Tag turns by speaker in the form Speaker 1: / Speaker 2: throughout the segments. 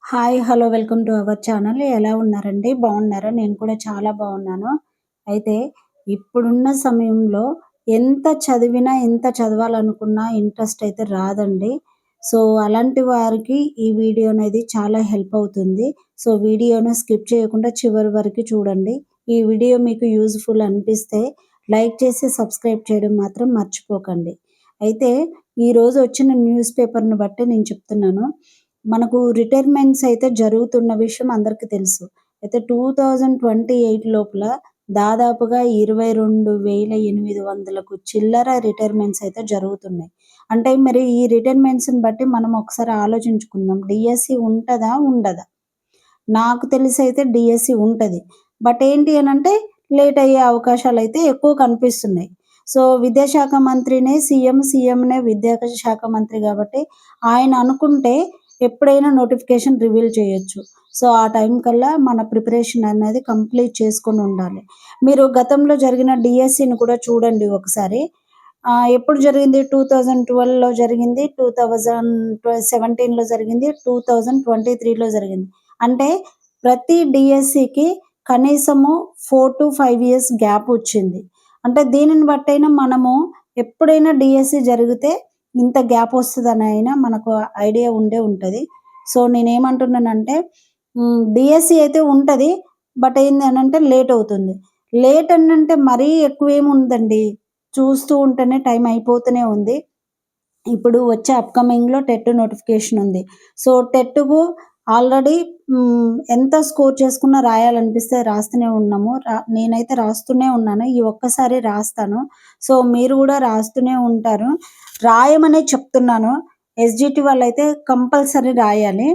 Speaker 1: Hi! Hello! Welcome to our channel. ఎలా ఉన్నారండి? బాగున్నారా? నేను కూడా చాలా బాగున్నాను. అయితే ఇప్పుడున్న సమయంలో ఎంత చదివినా, ఎంత చదవాలనుకున్నా ఇంట్రెస్ట్ అయితే రాదండి. సో, అలాంటి వారికి ఈ వీడియో అనేది చాలా హెల్ప్ అవుతుంది. సో, వీడియోను స్కిప్ చేయకుండా చివరి వరకు చూడండి. ఈ వీడియో మీకు యూజ్‌ఫుల్ అనిపిస్తే లైక్ చేసి, సబ్స్క్రైబ్ చేయడం మాత్రం మర్చిపోకండి. అయితే ఈరోజు వచ్చిన న్యూస్ పేపర్‌ని బట్టి నేను చెప్తున్నాను. మనకు రిటైర్మెంట్స్ అయితే జరుగుతున్న విషయం అందరికీ తెలుసు. అయితే 2028 లోపల దాదాపుగా 22,800కు చిల్లర రిటైర్మెంట్స్ అయితే జరుగుతున్నాయి. అంటే మరి ఈ రిటైర్మెంట్స్‌ని బట్టి మనం ఒకసారి ఆలోచించుకుందాం. డీఎస్సీ ఉంటదా? ఉండదా? నాకు తెలిసైతే డీఎస్సీ ఉంటది. బట్ ఏంటి అనంటే లేట్ అయ్యే అవకాశాలైతే ఎక్కువ కనిపిస్తున్నాయి. సో, విద్యాశాఖ మంత్రినే సీఎంనే విద్యాశాఖ మంత్రి గాబట్టి ఆయన అనుకుంటే ఎప్పుడైనా నోటిఫికేషన్ రివీల్ చేయొచ్చు. సో, ఆ టైం కల్లా మన ప్రిపరేషన్ అనేది కంప్లీట్ చేసుకొనుండాలి. మీరు గతంలో జరిగిన డీఎస్సీని కూడా చూడండి ఒకసారి. ఎప్పుడు జరిగింది? 2012లో జరిగింది. 2017లో జరిగింది. 2023లో జరిగింది. అంటే ప్రతి డీఎస్సీకి కనీసము 4-5 ఇయర్స్ గ్యాప్ వచ్చింది. అంటే దీనిని బట్టైనా మనము ఎప్పుడైనా డీఎస్సీ జరిగితే ఇంత గ్యాప్ వస్తదనైనా మనకు ఐడియా ఉండే ఉంటది. సో, నేనేమంటున్నానంటే డీఎస్సీ అయితే ఉంటది. బట్ ఏంది అనంటే లేట్ అవుతుంది. లేట్ అనంటే మరీ ఎక్కువేముందండి. చూస్తూ ఉంటేనే టైం అయిపోతూనే ఉంది. ఇప్పుడు వచ్చే అప్‌కమింగ్‌లో టెట్ నోటిఫికేషన్ ఉంది. సో, టెట్‌కు ఆల్రెడీ ఎంత స్కోర్ చేసుకున్నా రాయాలనిపిస్తే రాస్తూనే ఉన్నాము. నేనైతే రాస్తూనే ఉన్నాను. ఈ ఒక్కసారి రాస్తాను. సో, మీరు గూడా రాస్తూనే ఉంటారు. రాయమనే చెప్తున్నాను. ఎస్‌జిటి వాళ్ళైతే కంపల్సరీ రాయాలి.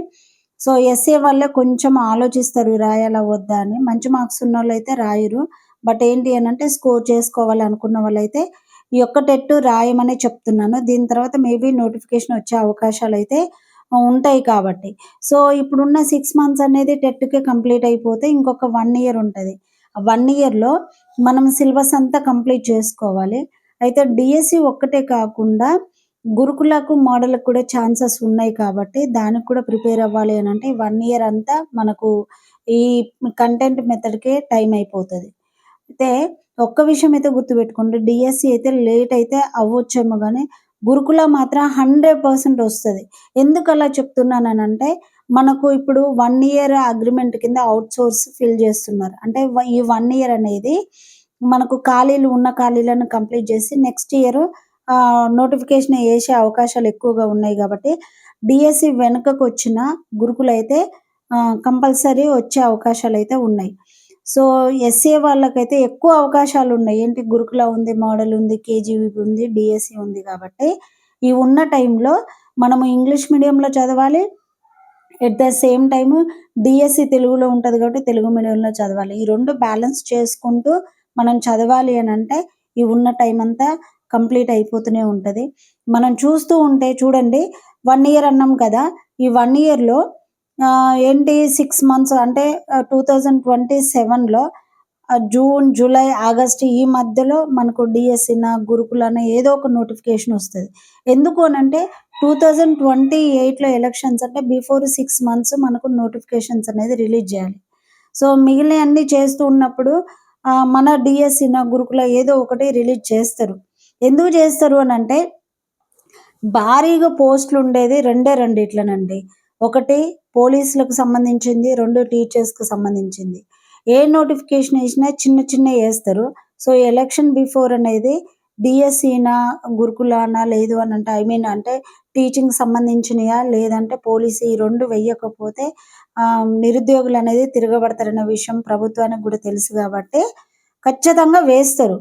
Speaker 1: సో, ఎస్ఏ వాళ్ళే కొంచెం ఆలోచిస్తారు రాయాలా? వద్దా? అని. మంచి మార్క్స్ ఉన్నోళ్ళైతే రాయరు. బట్ ఏంటి అనంటే స్కోర్ చేసుకోవాలి అనుకున్న వాళ్ళైతే ఈ యొక్క టెట్ రాయమనే చెప్తున్నాను. దీని తర్వాత మేబీ నోటిఫికేషన్ వచ్చే అవకాశాలైతే ఉంటాయి కాబట్టి. సో, ఇప్పుడున్న 6 మంత్స్ అనేది టెట్‌కి కంప్లీట్ అయిపోతే ఇంకొక 1 ఇయర్ ఉంటది. ఆ 1 ఇయర్‌లో మనం సిలబస్ అంతా కంప్లీట్ చేసుకోవాలి. అయితే డీఎస్సీ ఒక్కటే కాకుండా గురుకులకు, మోడల్‌కి కూడా ఛాన్సెస్ ఉన్నాయి కాబట్టి దానికి కూడా ప్రిపేర్ అవ్వాలి అనంటే 1 ఇయర్ అంతా మనకు ఈ కంటెంట్ మెథడ్‌కే టైం అయిపోతది. అయితే ఒక్క విషయం అయితే గుర్తుపెట్టుకోండి. డీఎస్సీ అయితే లేట్ అయితే అవ్వచ్చేమో గానీ, గురుకుల మాత్రం 100% వస్తది. ఎందుకలా చెప్తున్నాననంటే, మనకు ఇప్పుడు 1 ఇయర్ అగ్రీమెంట్ కింద ఔట్‌సోర్స్ ఫిల్ చేస్తున్నారు. అంటే ఈ 1 ఇయర్ అనేది మనకు ఉన్న ఖాళీలను కంప్లీట్ చేసి నెక్స్ట్ ఇయర్ నోటిఫికేషన్ ఏసే అవకాశాలు ఎక్కువగా ఉన్నాయి గాబట్టి, డీఎస్సీ వెనకకొచ్చిన గురుకులైతే కంపల్సరీ వచ్చే అవకాశాలైతే ఉన్నాయి. సో, ఎస్ఏ వాళ్ళకైతే ఎక్కువ అవకాశాలున్నాయి. ఏంటి గురుకుల ఉంది, మోడల్ ఉంది, కేజీవిపి ఉంది, డీఎస్సీ ఉంది కాబట్టి, ఈ ఉన్న టైంలో మనము ఇంగ్లీష్ మీడియంలో చదవాలి. At the same time DSC తెలుగులో ఉంటది కాబట్టి తెలుగు మీడియంలో చదవాలి. ఈ 2 బ్యాలెన్స్ చేసుకుంటూ మనం చదవాలి అనంటే, ఈ ఉన్న టైమంతా కంప్లీట్ అయిపోతూనే ఉంటది. మనం చూస్తూ ఉంటే చూడండి 1 ఇయర్ అన్నాం కదా! ఈ 1 ఇయర్‌లో ఏంటి 6 మంత్స్ అంటే 2027లో జూన్, జూలై, ఆగస్ట్ ఈ మధ్యలో మనకు డీఎస్సీనా, గురుకులనా ఏదో ఒక నోటిఫికేషన్ ఒస్తది. ఎందుకు అనంటే 2028లో ఎలక్షన్స్ అంటే బిఫోర్ 6 మంత్స్ మనకు నోటిఫికేషన్స్ అనేది రిలీజ్ జేయాలి. సో, మిగిలినయన్నీ చేస్తూ ఉన్నప్పుడు మన డీఎస్సీనా, గురుకుల ఏదో ఒకటి రిలీజ్ చేస్తారు. ఎందుకు చేస్తారు అనంటే భారీగా పోస్టులుండేది 2 ఇట్లనండి. ఒకటి పోలీసులకు సంబంధించింది, 2 టీచర్స్‌కి సంబంధించింది. ఏ నోటిఫికేషన్ ఏసినా చిన్న చిన్నయి ఏస్తారు. సో, ఎలక్షన్ బిఫోర్ అనేది డీఎస్సీనా, గురుకులానా లేదు అనంటే అంటే టీచింగ్‌కి సంబంధించినయా లేదంటే పోలీసు ఈ 2 వెయ్యకపోతే నిరుద్యోగులనేది తిరగబడతారన్న విషయం ప్రభుత్వానికి గూడా తెలుసు గాబట్టి ఖచ్చితంగా వేస్తారు.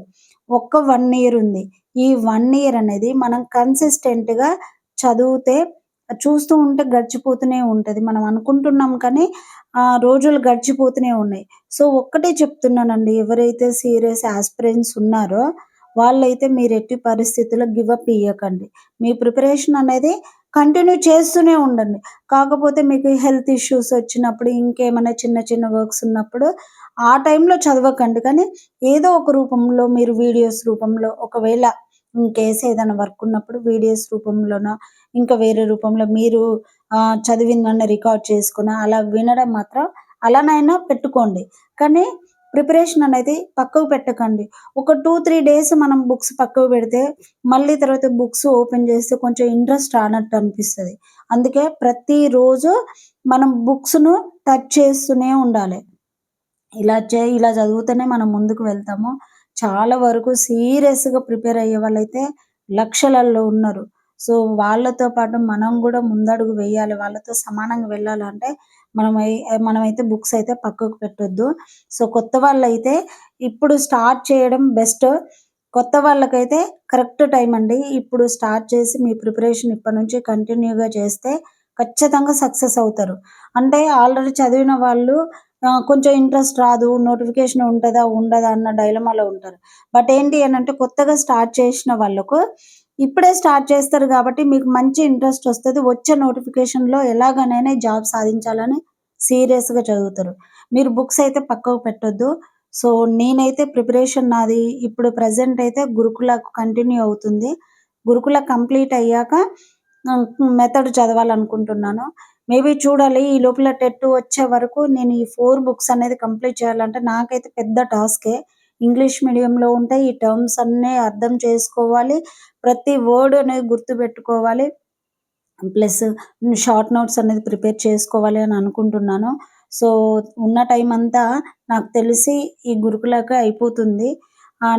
Speaker 1: ఒక్క 1 ఇయర్ ఉంది. ఈ 1 ఇయర్ అనేది మనం కన్సిస్టెంట్‌గా చదివితే చూస్తూ ఉంటే గడిచిపోతూనే ఉంటది. మనం అనుకుంటున్నాం కానీ రోజులు గడిచిపోతూనే ఉన్నాయి. సో, ఒక్కటే చెప్తున్నానండి. ఎవరైతే సీరియస్ యాస్పిరెంట్స్ ఉన్నారో వాళ్ళైతే మీరు ఎట్టి పరిస్థితుల్లో గివ్ అప్ ఇయ్యకండి. మీ ప్రిపరేషన్ అనేది కంటిన్యూ చేస్తూనే ఉండండి. కాకపోతే మీకు హెల్త్ ఇష్యూస్ వచ్చినప్పుడు, ఇంకేమైనా చిన్న చిన్న వర్క్స్ ఉన్నప్పుడు ఆ టైంలో చదవకండి. కానీ ఏదో ఒక రూపంలో మీరు వీడియోస్ రూపంలో ఒకవేళ ఇన్‌కేస్ ఏదైనా వర్క్ ఉన్నప్పుడు వీడియోస్ రూపంలోనో, ఇంకా వేరే రూపంలో మీరు చదివిందన్నీ రికార్డ్ చేసుకొని అలా వినడం మాత్రం అలానైనా పెట్టుకోండి. కానీ ప్రిపరేషన్ అనేది పక్కకు పెట్టకండి. ఒక 2, 3 డేస్ మనం బుక్స్ పక్కకు పెడితే, మళ్ళీ తర్వాత బుక్స్ ఓపెన్ చేస్తే కొంచెం ఇంట్రెస్ట్ రానట్టు అనిపిస్తది. అందుకే ప్రతిరోజు మనం బుక్స్‌ను టచ్ చేస్తూనే ఉండాలి. ఇలా చదువుతూనే మనం ముందుకు వెళ్తాము. చాలా వరకు సీరియస్‌గా ప్రిపేర్ అయ్యే వాళ్ళైతే లక్షలల్లో ఉన్నారు. సో, వాళ్ళతో పాటు మనం గూడా ముందడుగు వేయాలి. వాళ్ళతో సమానంగా వెళ్ళాలంటే మనమైతే బుక్స్ అయితే పక్కకు పెట్టొద్దు. సో, కొత్త వాళ్ళైతే ఇప్పుడు స్టార్ట్ చేయడం బెస్ట్. కొత్త వాళ్ళకైతే కరెక్ట్ టైమ్ అండి. ఇప్పుడు స్టార్ట్ చేసి మీ ప్రిపరేషన్ ఇప్పటి నుంచి కంటిన్యూగా చేస్తే ఖచ్చితంగా సక్సెస్ అవుతారు. అంటే ఆల్రెడీ చదివిన వాళ్ళు కొంచెం ఇంట్రెస్ట్ రాదు, నోటిఫికేషన్ ఉంటదా? ఉండదా? అన్న డైలమాలో ఉంటారు. బట్ ఏంటి అనంటే కొత్తగా స్టార్ట్ చేసిన వాళ్ళకు ఇప్పుడే స్టార్ట్ చేస్తారు గాబట్టి మీకు మంచి ఇంట్రెస్ట్ ఒస్తది. వచ్చే నోటిఫికేషన్‌లో ఎలాగనైనా ఈ జాబ్ సాధించాలని సీరియస్‌గా చదువుతారు. మీరు బుక్స్ అయితే పక్కకు పెట్టొద్దు. సో, నేనైతే ప్రిపరేషన్ నాది ఇప్పుడు ప్రెజెంట్ అయితే గురుకులకు కంటిన్యూ అవుతుంది. గురుకుల కంప్లీట్ అయ్యాక మెథడ్ చదవాలనుకుంటున్నాను. మేబీ చూడాలి. ఈ లోపల టెట్ వచ్చే వరకు నేను ఈ 4 బుక్స్ అనేది కంప్లీట్ చేయాలంటే నాకైతే పెద్ద టాస్కే. ఇంగ్లీష్ మీడియంలో ఉంటాయి. ఈ టర్మ్స్ అన్నీ అర్థం చేసుకోవాలి. ప్రతి వర్డ్ అనేది గుర్తుపెట్టుకోవాలి. ప్లస్ షార్ట్ నోట్స్ అనేది ప్రిపేర్ చేసుకోవాలి అని అనుకుంటున్నాను. సో, ఉన్న టైం అంతా నాకు తెలిసి ఈ గురుకులకే అయిపోతుంది.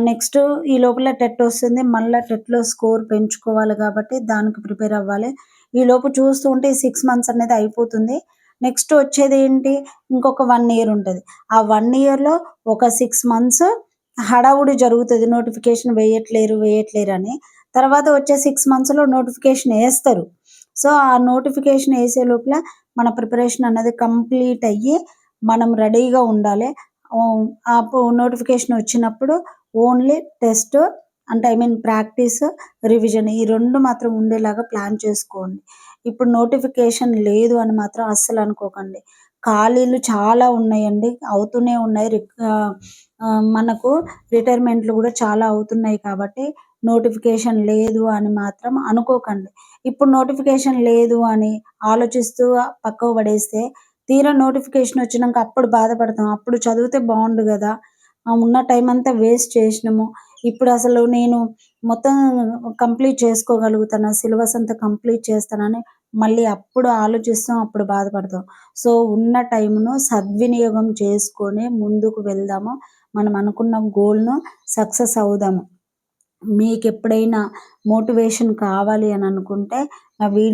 Speaker 1: నెక్స్ట్ ఈ లోపల టెట్ వస్తుంది. మళ్ళా టెట్‌లో స్కోర్ పెంచుకోవాలి కాబట్టి దానికి ప్రిపేర్ అవ్వాలి. ఈలోపు చూస్తూ ఉంటే 6 మంత్స్ అనేది అయిపోతుంది. నెక్స్ట్ వచ్చేదేంటి ఇంకొక 1 ఇయర్ ఉంటది. ఆ 1 ఇయర్‌లో ఒక 6 మంత్స్ హడావుడి జరుగుతది. నోటిఫికేషన్ వేయట్లేరని. తర్వాత వచ్చే 6 మంత్స్‌లో నోటిఫికేషన్ ఏస్తారు. సో, ఆ నోటిఫికేషన్ ఏసే లోపల మన ప్రిపరేషన్ అన్నది కంప్లీట్ అయ్యి, మనం రెడీగా ఉండాలి. నోటిఫికేషన్ వచ్చినప్పుడు ఓన్లీ టెస్ట్ అంటే ప్రాక్టీస్, రివిజన్ ఈ 2 మాత్రం ఉండేలాగా ప్లాన్ చేసుకోండి. ఇప్పుడు నోటిఫికేషన్ లేదు అని మాత్రం అస్సలు అనుకోకండి. ఖాళీలు చాలా ఉన్నాయండి. అవుతూనే ఉన్నాయి. మనకు రిటైర్మెంట్‌లు గూడా చాలా అవుతున్నాయి కాబట్టి నోటిఫికేషన్ లేదు అని మాత్రం అనుకోకండి. ఇప్పుడు నోటిఫికేషన్ లేదు అని ఆలోచిస్తూ పక్కకు పడేస్తే, తీరా నోటిఫికేషన్ వచ్చినంక అప్పుడు బాధపడతాం. అప్పుడు చదివితే బావుండు గదా! ఉన్న టైం అంతా వేస్ట్ చేసినాము. ఇప్పుడసలు నేను మొత్తం కంప్లీట్ చేసుకోగలుగుతానా? సిలబస్ అంతా కంప్లీట్ చేస్తానని మళ్ళీ అప్పుడు ఆలోచిస్తాం. అప్పుడు బాధపడతాం. సో, ఉన్న టైంను సద్వినియోగం చేసుకొని ముందుకు వెళ్దాము. మనం అనుకున్న గోల్‌ను సక్సెస్ అవుదాము. మీకెప్పుడైనా మోటివేషన్ కావాలి అని అనుకుంటే నా వీడియో